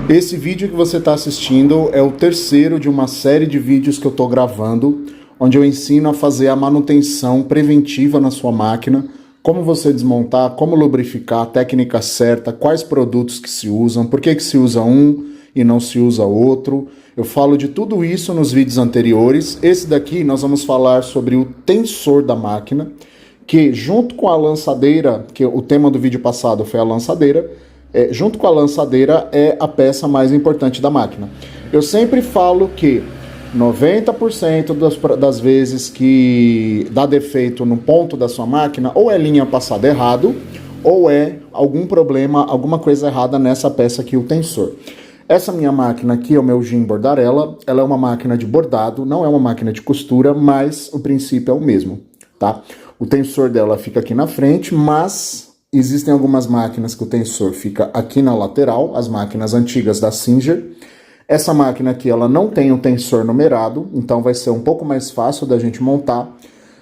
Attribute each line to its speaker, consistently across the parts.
Speaker 1: Esse vídeo que você está assistindo é o terceiro de uma série de vídeos que eu estou gravando, onde eu ensino a fazer a manutenção preventiva na sua máquina, como você desmontar, como lubrificar, a técnica certa, quais produtos que se usam, por que se usa um e não se usa outro. Eu falo de tudo isso nos vídeos anteriores. Esse daqui nós vamos falar sobre o tensor da máquina, que junto com a lançadeira, que o tema do vídeo passado foi a lançadeira, junto com a lançadeira é a peça mais importante da máquina. Eu sempre falo que 90% das vezes que dá defeito no ponto da sua máquina, ou é linha passada errado, ou é algum problema, alguma coisa errada nessa peça aqui, o tensor. Essa minha máquina aqui é o meu Jim Bordarella, ela é uma máquina de bordado, não é uma máquina de costura, mas o princípio é o mesmo, tá? O tensor dela fica aqui na frente, mas existem algumas máquinas que o tensor fica aqui na lateral, as máquinas antigas da Singer. Essa máquina aqui, ela não tem o tensor numerado, então vai ser um pouco mais fácil da gente montar.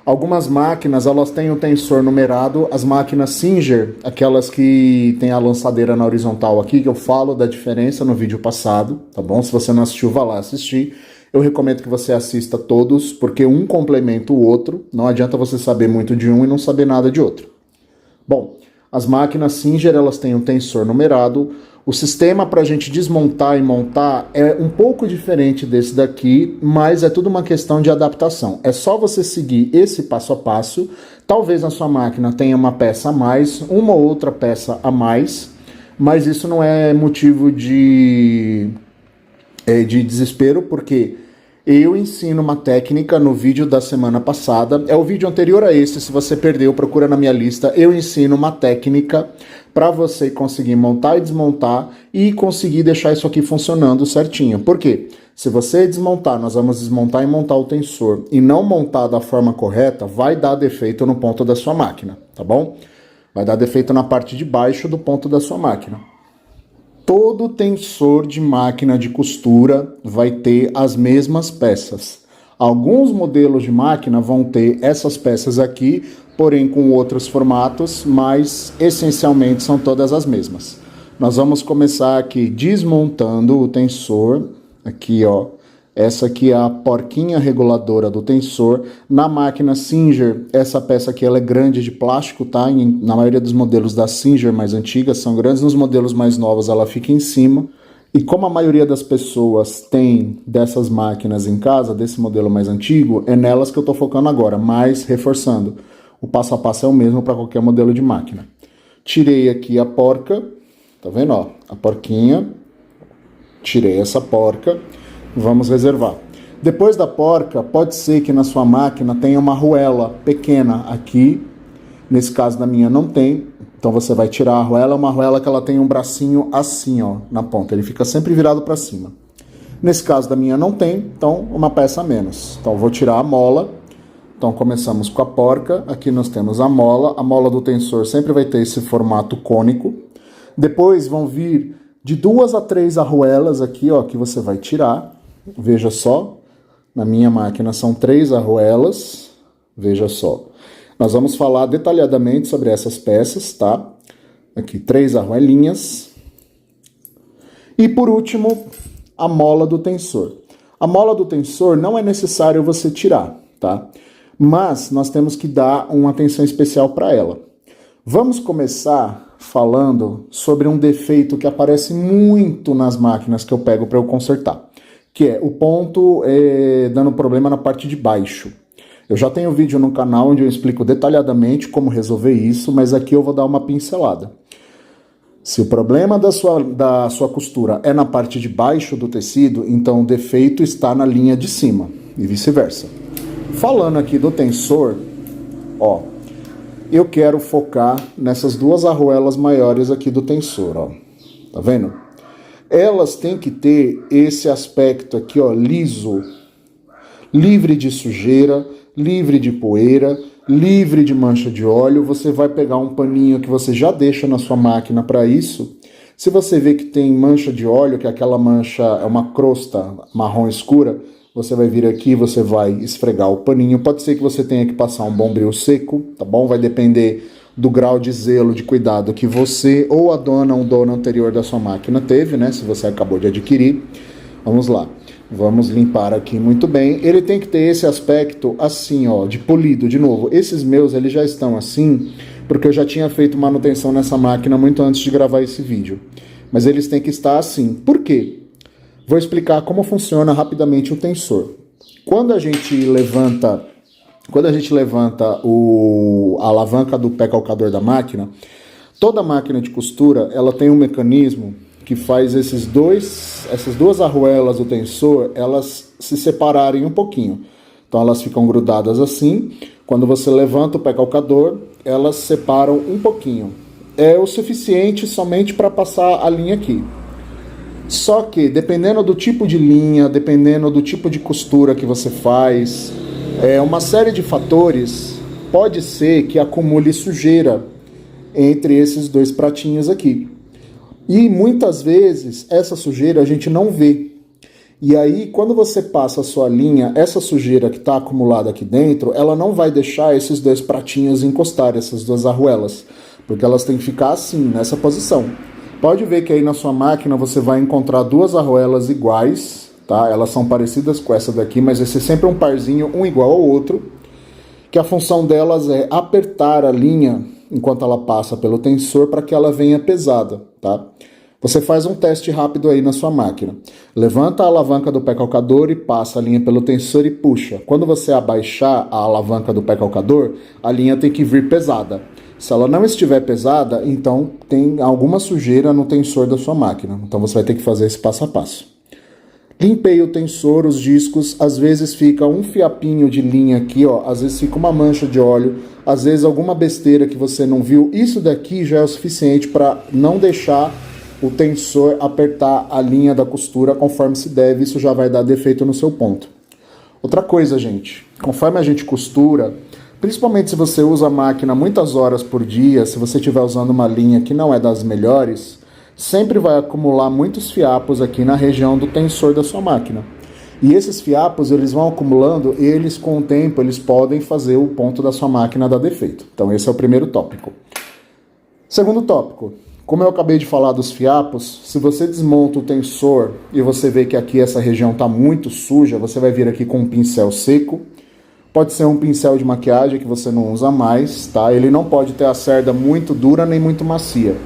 Speaker 1: Algumas máquinas, elas têm o tensor numerado, as máquinas Singer, aquelas que tem a lançadeira na horizontal aqui, que eu falo da diferença no vídeo passado, tá bom? Se você não assistiu, vá lá assistir. Eu recomendo que você assista todos, porque um complementa o outro. Não adianta você saber muito de um e não saber nada de outro. Bom, as máquinas Singer, elas têm um tensor numerado. O sistema para a gente desmontar e montar é um pouco diferente desse daqui, mas é tudo uma questão de adaptação. É só você seguir esse passo a passo. Talvez na sua máquina tenha uma peça a mais, uma ou outra peça a mais, mas isso não é motivo de desespero, porque eu ensino uma técnica no vídeo da semana passada, é o vídeo anterior a esse, se você perdeu, procura na minha lista. Eu ensino uma técnica para você conseguir montar e desmontar e conseguir deixar isso aqui funcionando certinho. Por quê? Se você desmontar, nós vamos desmontar e montar o tensor, e não montar da forma correta, vai dar defeito no ponto da sua máquina, tá bom? Vai dar defeito na parte de baixo do ponto da sua máquina. Todo tensor de máquina de costura vai ter as mesmas peças. Alguns modelos de máquina vão ter essas peças aqui, porém com outros formatos, mas essencialmente são todas as mesmas. Nós vamos começar aqui desmontando o tensor. Aqui, ó. Essa aqui é a porquinha reguladora do tensor. Na máquina Singer, essa peça aqui ela é grande de plástico, tá? Na maioria dos modelos da Singer mais antigas são grandes, nos modelos mais novos ela fica em cima. E como a maioria das pessoas tem dessas máquinas em casa, desse modelo mais antigo, é nelas que eu tô focando agora, mas reforçando, o passo a passo é o mesmo para qualquer modelo de máquina. Tirei aqui a porca, tá vendo, ó? A porquinha, tirei essa porca. Vamos reservar. Depois da porca, pode ser que na sua máquina tenha uma arruela pequena aqui. Nesse caso da minha não tem. Então você vai tirar a arruela, uma arruela que ela tem um bracinho assim, ó, na ponta. Ele fica sempre virado para cima. Nesse caso da minha não tem, então uma peça a menos. Então eu vou tirar a mola. Então começamos com a porca. Aqui nós temos a mola. A mola do tensor sempre vai ter esse formato cônico. Depois vão vir de 2 a 3 arruelas aqui, ó, que você vai tirar. Veja só, na minha máquina são 3 arruelas, veja só. Nós vamos falar detalhadamente sobre essas peças, tá? Aqui, 3 arruelinhas. E por último, a mola do tensor. A mola do tensor não é necessário você tirar, tá? Mas nós temos que dar uma atenção especial para ela. Vamos começar falando sobre um defeito que aparece muito nas máquinas que eu pego para eu consertar, que é o ponto dando problema na parte de baixo. Eu já tenho vídeo no canal onde eu explico detalhadamente como resolver isso, mas aqui eu vou dar uma pincelada. Se o problema da sua costura é na parte de baixo do tecido, então o defeito está na linha de cima, e vice-versa. Falando aqui do tensor, ó, eu quero focar nessas 2 arruelas maiores aqui do tensor, ó. Tá vendo? Elas têm que ter esse aspecto aqui, ó, liso, livre de sujeira, livre de poeira, livre de mancha de óleo. Você vai pegar um paninho que você já deixa na sua máquina para isso. Se você vê que tem mancha de óleo, que aquela mancha é uma crosta marrom escura, você vai vir aqui, você vai esfregar o paninho. Pode ser que você tenha que passar um bombril seco, tá bom? Vai depender do grau de zelo, de cuidado que você ou a dona ou o dono anterior da sua máquina teve, né? Se você acabou de adquirir. Vamos lá. Vamos limpar aqui muito bem. Ele tem que ter esse aspecto assim, ó, de polido. De novo, esses meus, eles já estão assim, porque eu já tinha feito manutenção nessa máquina muito antes de gravar esse vídeo. Mas eles têm que estar assim. Por quê? Vou explicar como funciona rapidamente o tensor. Quando a gente levanta a alavanca do pé calcador da máquina, toda máquina de costura, ela tem um mecanismo que faz essas duas arruelas do tensor, elas se separarem um pouquinho. Então elas ficam grudadas assim. Quando você levanta o pé calcador, elas separam um pouquinho. É o suficiente somente para passar a linha aqui. Só que, dependendo do tipo de linha, dependendo do tipo de costura que você faz, uma série de fatores, pode ser que acumule sujeira entre esses dois pratinhos aqui. E muitas vezes essa sujeira a gente não vê. E aí, quando você passa a sua linha, essa sujeira que está acumulada aqui dentro, ela não vai deixar esses dois pratinhos encostar, essas duas arruelas, porque elas têm que ficar assim, nessa posição. Pode ver que aí na sua máquina você vai encontrar duas arruelas iguais, tá? Elas são parecidas com essa daqui, mas esse é sempre um parzinho, um igual ao outro, que a função delas é apertar a linha enquanto ela passa pelo tensor para que ela venha pesada, tá? Você faz um teste rápido aí na sua máquina. Levanta a alavanca do pé calcador e passa a linha pelo tensor e puxa. Quando você abaixar a alavanca do pé calcador, a linha tem que vir pesada. Se ela não estiver pesada, então tem alguma sujeira no tensor da sua máquina. Então você vai ter que fazer esse passo a passo. Limpei o tensor, os discos, às vezes fica um fiapinho de linha aqui, ó, às vezes fica uma mancha de óleo, às vezes alguma besteira que você não viu. Isso daqui já é o suficiente para não deixar o tensor apertar a linha da costura conforme se deve. Isso já vai dar defeito no seu ponto. Outra coisa, gente, conforme a gente costura, principalmente se você usa a máquina muitas horas por dia, se você estiver usando uma linha que não é das melhores, sempre vai acumular muitos fiapos aqui na região do tensor da sua máquina. E esses fiapos, eles vão acumulando e eles, com o tempo, eles podem fazer o ponto da sua máquina dar defeito. Então esse é o primeiro tópico. Segundo tópico, como eu acabei de falar dos fiapos, se você desmonta o tensor e você vê que aqui essa região está muito suja, você vai vir aqui com um pincel seco. Pode ser um pincel de maquiagem que você não usa mais, tá? Ele não pode ter a cerda muito dura nem muito macia.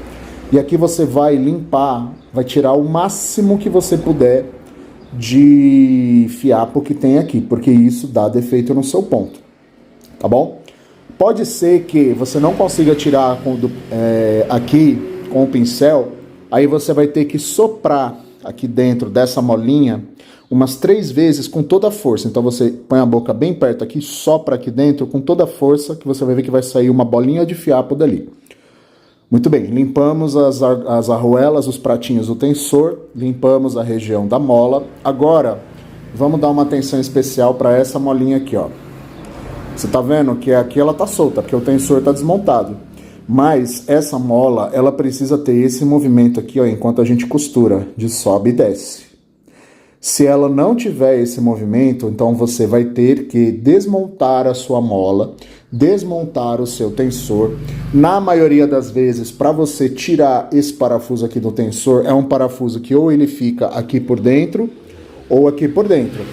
Speaker 1: E aqui você vai limpar, vai tirar o máximo que você puder de fiapo que tem aqui, porque isso dá defeito no seu ponto, tá bom? Pode ser que você não consiga tirar aqui com o pincel, aí você vai ter que soprar aqui dentro dessa molinha umas 3 vezes com toda a força. Então você põe a boca bem perto aqui, sopra aqui dentro com toda a força, que você vai ver que vai sair uma bolinha de fiapo dali. Muito bem, limpamos as arruelas, os pratinhos do tensor, limpamos a região da mola. Agora, vamos dar uma atenção especial para essa molinha aqui, ó. Você tá vendo que aqui ela tá solta, porque o tensor tá desmontado. Mas essa mola, ela precisa ter esse movimento aqui, ó, enquanto a gente costura, de sobe e desce. Se ela não tiver esse movimento, então você vai ter que desmontar a sua mola, desmontar o seu tensor. Na maioria das vezes, para você tirar esse parafuso aqui do tensor, é um parafuso que ou ele fica aqui por dentro ou aqui por dentro.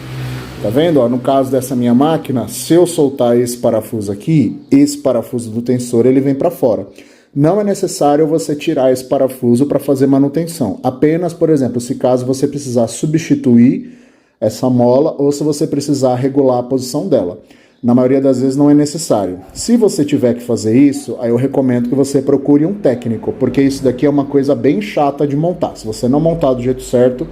Speaker 1: Tá vendo? Ó, no caso dessa minha máquina, se eu soltar esse parafuso aqui, esse parafuso do tensor ele vem para fora. Não é necessário você tirar esse parafuso para fazer manutenção. Apenas, por exemplo, se caso você precisar substituir essa mola ou se você precisar regular a posição dela. Na maioria das vezes não é necessário. Se você tiver que fazer isso, aí eu recomendo que você procure um técnico, porque isso daqui é uma coisa bem chata de montar. Se você não montar do jeito certo,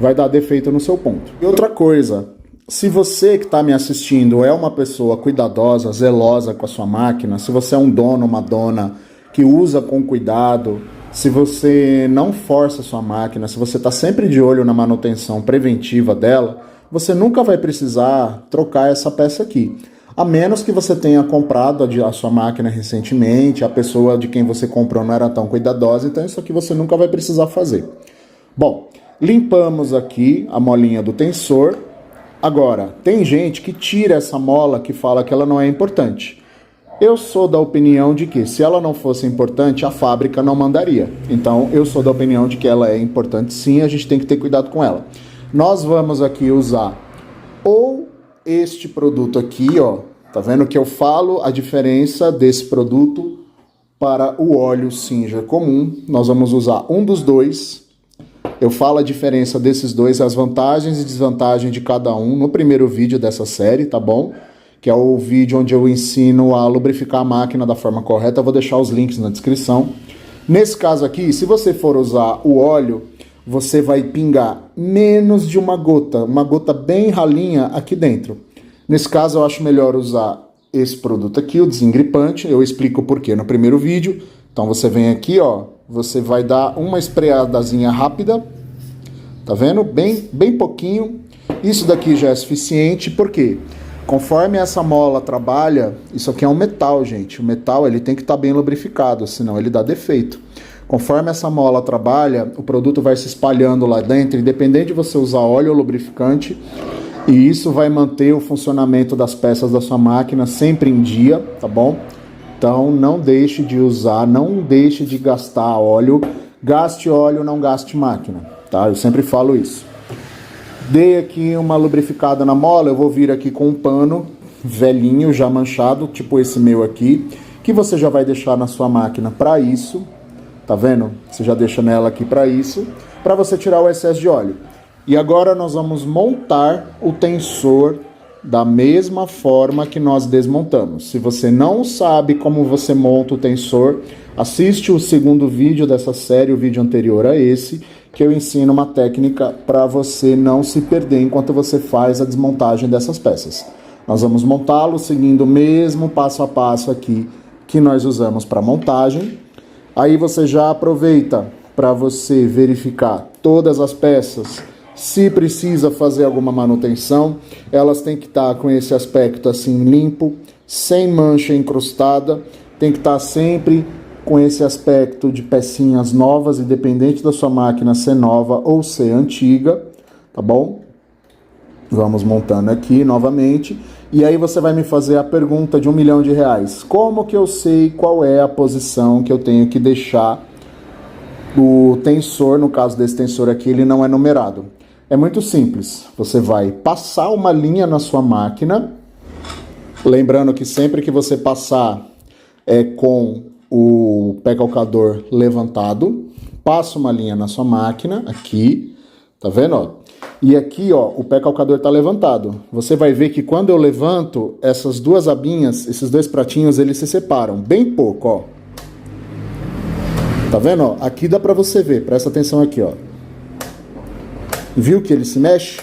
Speaker 1: vai dar defeito no seu ponto. E outra coisa, se você que está me assistindo é uma pessoa cuidadosa, zelosa com a sua máquina, se você é um dono, uma dona que usa com cuidado, se você não força a sua máquina, se você está sempre de olho na manutenção preventiva dela, você nunca vai precisar trocar essa peça aqui. A menos que você tenha comprado a sua máquina recentemente, a pessoa de quem você comprou não era tão cuidadosa, então isso aqui você nunca vai precisar fazer. Bom, limpamos aqui a molinha do tensor. Agora, tem gente que tira essa mola que fala que ela não é importante. Eu sou da opinião de que se ela não fosse importante, a fábrica não mandaria. Então, eu sou da opinião de que ela é importante sim, a gente tem que ter cuidado com ela. Nós vamos aqui usar ou este produto aqui, ó. Tá vendo que eu falo a diferença desse produto para o óleo Singer comum? Nós vamos usar um dos dois. Eu falo a diferença desses dois, as vantagens e desvantagens de cada um no primeiro vídeo dessa série, tá bom? Que é o vídeo onde eu ensino a lubrificar a máquina da forma correta. Eu vou deixar os links na descrição. Nesse caso aqui, se você for usar o óleo, você vai pingar menos de uma gota bem ralinha aqui dentro. Nesse caso, eu acho melhor usar esse produto aqui, o desengripante. Eu explico o porquê no primeiro vídeo. Então você vem aqui, ó, você vai dar uma espreadazinha rápida. Tá vendo? Bem pouquinho. Isso daqui já é suficiente, por quê? Conforme essa mola trabalha, isso aqui é um metal, gente. O metal ele tem que estar bem lubrificado, senão ele dá defeito. Conforme essa mola trabalha, o produto vai se espalhando lá dentro, independente de você usar óleo ou lubrificante, e isso vai manter o funcionamento das peças da sua máquina sempre em dia, tá bom? Então não deixe de usar, não deixe de gastar óleo. Gaste óleo, não gaste máquina, tá? Eu sempre falo isso. Dei aqui uma lubrificada na mola, eu vou vir aqui com um pano velhinho, já manchado, tipo esse meu aqui, que você já vai deixar na sua máquina para isso, tá vendo? Você já deixa nela aqui para isso, para você tirar o excesso de óleo. E agora nós vamos montar o tensor da mesma forma que nós desmontamos. Se você não sabe como você monta o tensor, assiste o segundo vídeo dessa série, o vídeo anterior a esse, que eu ensino uma técnica para você não se perder enquanto você faz a desmontagem dessas peças. Nós vamos montá-lo seguindo o mesmo passo a passo aqui que nós usamos para montagem. Aí você já aproveita para você verificar todas as peças. Se precisa fazer alguma manutenção, elas têm que estar com esse aspecto assim limpo, sem mancha encrustada, tem que estar sempre com esse aspecto de pecinhas novas, independente da sua máquina ser nova ou ser antiga, tá bom? Vamos montando aqui novamente. E aí você vai me fazer a pergunta de R$1 milhão. Como que eu sei qual é a posição que eu tenho que deixar o tensor? No caso desse tensor aqui, ele não é numerado. É muito simples. Você vai passar uma linha na sua máquina. Lembrando que sempre que você passar com o pé calcador levantado, passa uma linha na sua máquina, aqui, tá vendo, ó? E aqui, ó, o pé calcador tá levantado. Você vai ver que quando eu levanto, essas duas abinhas, esses dois pratinhos, eles se separam, bem pouco, ó. Tá vendo, ó? Aqui dá pra você ver, presta atenção aqui, ó. Viu que ele se mexe?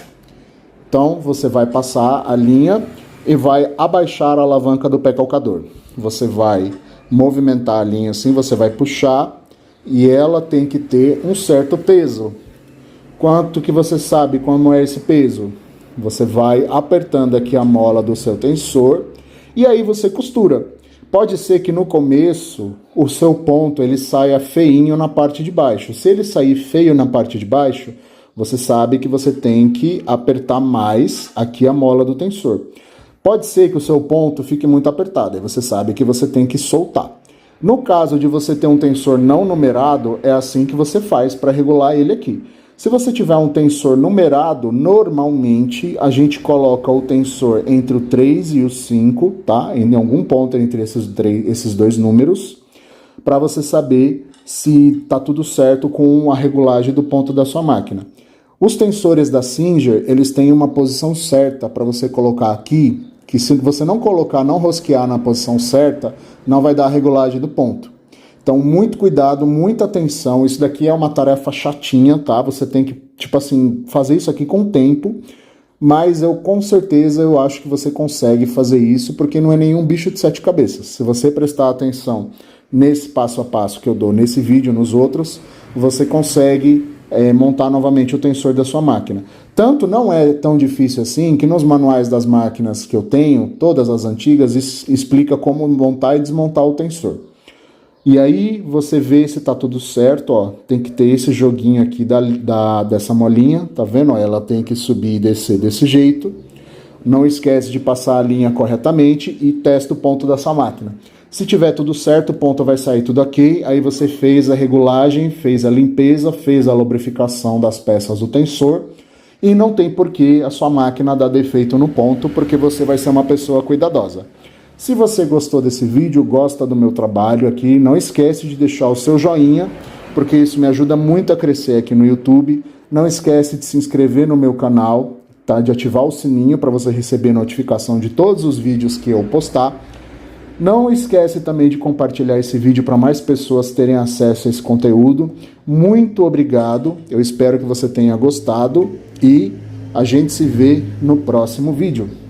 Speaker 1: Então, você vai passar a linha e vai abaixar a alavanca do pé calcador. Você vai movimentar a linha assim, você vai puxar e ela tem que ter um certo peso. Quanto que você sabe como é esse peso? Você vai apertando aqui a mola do seu tensor e aí você costura. Pode ser que no começo o seu ponto ele saia feinho na parte de baixo. Se ele sair feio na parte de baixo, você sabe que você tem que apertar mais aqui a mola do tensor. Pode ser que o seu ponto fique muito apertado, e você sabe que você tem que soltar. No caso de você ter um tensor não numerado, é assim que você faz para regular ele aqui. Se você tiver um tensor numerado, normalmente a gente coloca o tensor entre o 3 e o 5, tá? Em algum ponto entre esses dois números, para você saber se tá tudo certo com a regulagem do ponto da sua máquina. Os tensores da Singer, eles têm uma posição certa para você colocar aqui, que se você não colocar, não rosquear na posição certa, não vai dar a regulagem do ponto. Então, muito cuidado, muita atenção. Isso daqui é uma tarefa chatinha, tá? Você tem que, tipo assim, fazer isso aqui com tempo, mas com certeza, eu acho que você consegue fazer isso, porque não é nenhum bicho de 7 cabeças. Se você prestar atenção nesse passo a passo que eu dou nesse vídeo, nos outros, você consegue montar novamente o tensor da sua máquina. Tanto não é tão difícil assim, que nos manuais das máquinas que eu tenho, todas as antigas, explica como montar e desmontar o tensor. E aí você vê se tá tudo certo, ó. Tem que ter esse joguinho aqui dessa molinha, tá vendo? Ó, ela tem que subir e descer desse jeito. não esquece de passar a linha corretamente e testa o ponto da sua máquina. Se tiver tudo certo, o ponto vai sair tudo ok, aí você fez a regulagem, fez a limpeza, fez a lubrificação das peças do tensor e não tem por que a sua máquina dar defeito no ponto, porque você vai ser uma pessoa cuidadosa. Se você gostou desse vídeo, gosta do meu trabalho aqui, não esquece de deixar o seu joinha, porque isso me ajuda muito a crescer aqui no YouTube. Não esquece de se inscrever no meu canal, tá? De ativar o sininho para você receber notificação de todos os vídeos que eu postar. Não esquece também de compartilhar esse vídeo para mais pessoas terem acesso a esse conteúdo. Muito obrigado, eu espero que você tenha gostado e a gente se vê no próximo vídeo.